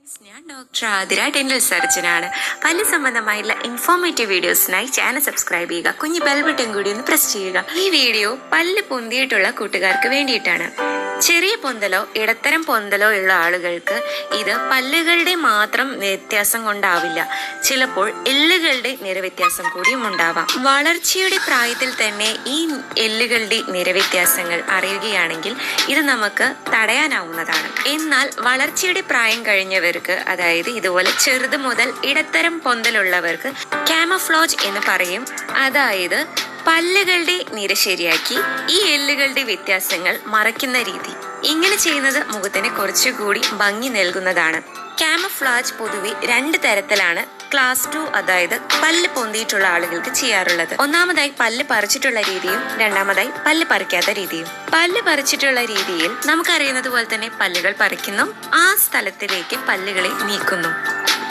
ഞാൻ doctor Athira, dental സർജനാണ്. പല്ല് സംബന്ധമായുള്ള informative വീഡിയോസിനായി channel subscribe ചെയ്യുക. കുഞ്ഞു ബെൽ ബട്ടൺ കൂടി ഒന്ന് പ്രസ് ചെയ്യുക. ഈ വീഡിയോ പല്ല് പൊന്തിയിട്ടുള്ള കൂട്ടുകാർക്ക് വേണ്ടിയിട്ടാണ്. ചെറിയ പൊന്തലോ ഇടത്തരം പൊന്തലോ ഉള്ള ആളുകൾക്ക് ഇത് പല്ലുകളുടെ മാത്രം വ്യത്യാസം കൊണ്ടാവില്ല, ചിലപ്പോൾ എല്ലുകളുടെ നിറവ്യത്യാസം കൂടിയും ഉണ്ടാവാം. വളർച്ചയുടെ പ്രായത്തിൽ തന്നെ ഈ എല്ലുകളുടെ നിറവ്യത്യാസങ്ങൾ അറിയുകയാണെങ്കിൽ ഇത് നമുക്ക് തടയാനാവുന്നതാണ്. എന്നാൽ വളർച്ചയുടെ പ്രായം കഴിഞ്ഞവർക്ക്, അതായത് ഇതുപോലെ ചെറുത് മുതൽ ഇടത്തരം പൊന്തലുള്ളവർക്ക് കാമഫ്ലോജ് എന്ന് പറയും. അതായത് പല്ലുകളുടെ നിര ശരിയാക്കി ഈ എല്ലുകളുടെ വ്യത്യാസങ്ങൾ മറയ്ക്കുന്ന രീതി. ഇങ്ങനെ ചെയ്യുന്നത് മുഖത്തിന് കുറച്ചുകൂടി ഭംഗി നൽകുന്നതാണ്. കാമഫ്ലാജ് പൊതുവെ 2 തരത്തിലാണ് ക്ലാസ് 2, അതായത് പല്ല് പൊന്തിയിട്ടുള്ള ആളുകൾക്ക് ചെയ്യാറുള്ളത്. ഒന്നാമതായി പല്ല് പറിച്ചിട്ടുള്ള രീതിയും രണ്ടാമതായി പല്ല് പറിക്കാത്ത രീതിയും. പല്ല് പറിച്ചിട്ടുള്ള രീതിയിൽ നമുക്കറിയുന്നത് പോലെ തന്നെ പല്ലുകൾ പറിക്കുന്നു, ആ സ്ഥലത്തിലേക്ക് പല്ലുകളെ നീക്കുന്നു.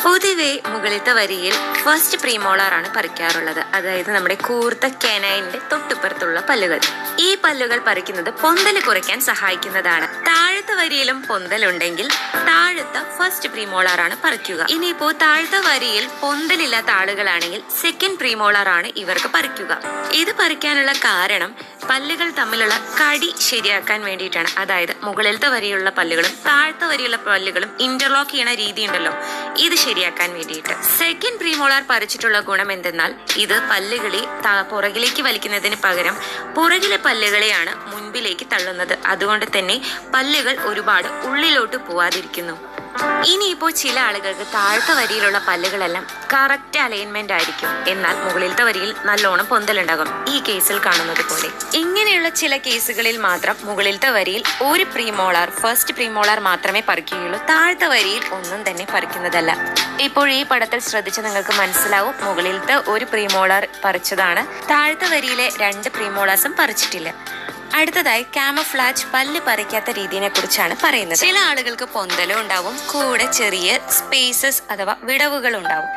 പൊതുവെ മുകളിലത്തെ വരിയിൽ ഫസ്റ്റ് പ്രീമോളാർ ആണ് പറിക്കാറുള്ളത്, അതായത് നമ്മുടെ കൂർത്ത കെനൈന്റെ തൊട്ടുപുറത്തുള്ള പല്ലുകൾ. ഈ പല്ലുകൾ പറിക്കുന്നത് പൊന്തല് കുറയ്ക്കാൻ സഹായിക്കുന്നതാണ്. താഴത്തെ വരിയിലും പൊന്തലുണ്ടെങ്കിൽ താഴത്തെ ഫസ്റ്റ് പ്രീമോളാർ ആണ് പറിക്കുക. ഇനിയിപ്പോ താഴത്തെ വരിയിൽ പൊന്തലില്ലാത്ത ആളുകളാണെങ്കിൽ സെക്കൻഡ് പ്രീമോളാർ ആണ് ഇവർക്ക് പറിക്കുക. ഇത് പറിക്കാനുള്ള കാരണം പല്ലുകൾ തമ്മിലുള്ള കടി ശരിയാക്കാൻ വേണ്ടിയിട്ടാണ്. അതായത് മുകളിലത്തെ വരിയുള്ള പല്ലുകളും താഴത്തെ വരിയുള്ള പല്ലുകളും ഇന്റർലോക്ക് ചെയ്യണ രീതി ഉണ്ടല്ലോ, ഇത് ശരിയാക്കാൻ വേണ്ടിയിട്ട്. സെക്കൻഡ് പ്രീമോളാർ പറിച്ചിട്ടുള്ള ഗുണം എന്തെന്നാൽ ഇത് പല്ലുകളെ പുറകിലേക്ക് വലിക്കുന്നതിന് പകരം പുറകിലെ പല്ലുകളെയാണ് മുൻപിലേക്ക് തള്ളുന്നത്. അതുകൊണ്ട് തന്നെ പല്ലുകൾ ഒരുപാട് ഉള്ളിലോട്ട് പോവാതിരിക്കുന്നു. ഇനിയിപ്പോ ചില ആളുകൾക്ക് താഴത്തെ വരിയിലുള്ള പല്ലുകളെല്ലാം കറക്റ്റ് അലൈൻമെന്റ് ആയിരിക്കും, എന്നാൽ മുകളിലത്തെ വരിയിൽ നല്ലോണം പൊന്തലുണ്ടാകും, ഈ കേസിൽ കാണുന്നത് പോലെ. ഇങ്ങനെയുള്ള ചില കേസുകളിൽ മാത്രം മുകളിലത്തെ വരിയിൽ ഒരു പ്രീമോളാർ, ഫസ്റ്റ് പ്രീമോളാർ മാത്രമേ പറിക്കുകയുള്ളൂ, താഴത്തെ വരിയിൽ ഒന്നും തന്നെ പറിക്കുന്നതല്ല. ഇപ്പോൾ ഈ പടത്തിൽ ശ്രദ്ധിച്ച് നിങ്ങൾക്ക് മനസ്സിലാവും, മുകളിലത്തെ ഒരു പ്രീമോളാർ പറിച്ചതാണ്, താഴത്തെ വരിയിലെ 2 പ്രീമോളാർസും പറിച്ചിട്ടില്ല. അടുത്തതായി കാമഫ്ലാജ് പല്ല് പറിക്കാത്ത രീതിയെ കുറിച്ചാണ് പറയുന്നത്. ചില ആളുകൾക്ക് പൊന്തലും ഉണ്ടാവും, കൂടെ ചെറിയ സ്പേസസ് അഥവാ വിടവുകൾ ഉണ്ടാവും.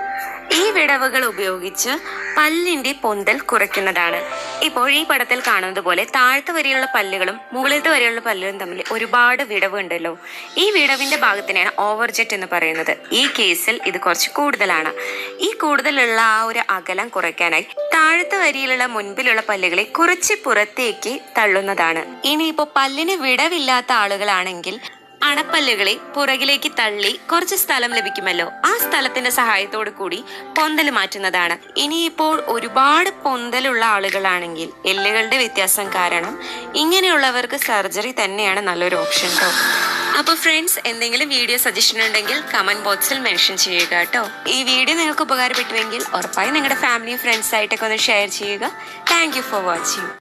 ഈ വിടവുകൾ ഉപയോഗിച്ച് പല്ലിന്റെ പൊന്തൽ കുറയ്ക്കുന്നതാണ്. ഇപ്പോൾ ഈ പടത്തിൽ കാണുന്നത് പോലെ താഴത്തെ വരെയുള്ള പല്ലുകളും മുകളിലത്തെ വരെയുള്ള പല്ലുകളും തമ്മിൽ ഒരുപാട് വിടവ് ഉണ്ടല്ലോ. ഈ വിടവിന്റെ ഭാഗത്തിനാണ് ഓവർജെറ്റ് എന്ന് പറയുന്നത്. ഈ കേസിൽ ഇത് കുറച്ച് കൂടുതലാണ്. ഈ കൂടുതലുള്ള ആ ഒരു അകലം കുറയ്ക്കാനായി താഴത്തെ വരിയിലുള്ള മുൻപിലുള്ള പല്ലുകളെ കുറച്ച് പുറത്തേക്ക് തള്ളുന്നതാണ്. ഇനിയിപ്പോ പല്ലിന് വിടവില്ലാത്ത ആളുകളാണെങ്കിൽ അണപ്പല്ലുകളെ പുറകിലേക്ക് തള്ളി കുറച്ച് സ്ഥലം ലഭിക്കുമല്ലോ, ആ സ്ഥലത്തിന്റെ സഹായത്തോടു കൂടി പൊന്തൽ മാറ്റുന്നതാണ്. ഇനിയിപ്പോൾ ഒരുപാട് പൊന്തലുള്ള ആളുകളാണെങ്കിൽ എല്ലുകളുടെ വ്യത്യാസം കാരണം ഇങ്ങനെയുള്ളവർക്ക് സർജറി തന്നെയാണ് നല്ലൊരു ഓപ്ഷൻ കേട്ടോ. അപ്പോൾ ഫ്രണ്ട്സ്, എന്തെങ്കിലും വീഡിയോ സജഷൻ ഉണ്ടെങ്കിൽ കമന്റ് ബോക്സിൽ മെൻഷൻ ചെയ്യുക കേട്ടോ. ഈ വീഡിയോ നിങ്ങൾക്ക് ഉപകാരപ്പെട്ടുവെങ്കിൽ ഉറപ്പായും നിങ്ങളുടെ ഫാമിലി ഫ്രണ്ട്സ് ആയിട്ടൊക്കെ ഒന്ന് ഷെയർ ചെയ്യുക. Thank you for watching.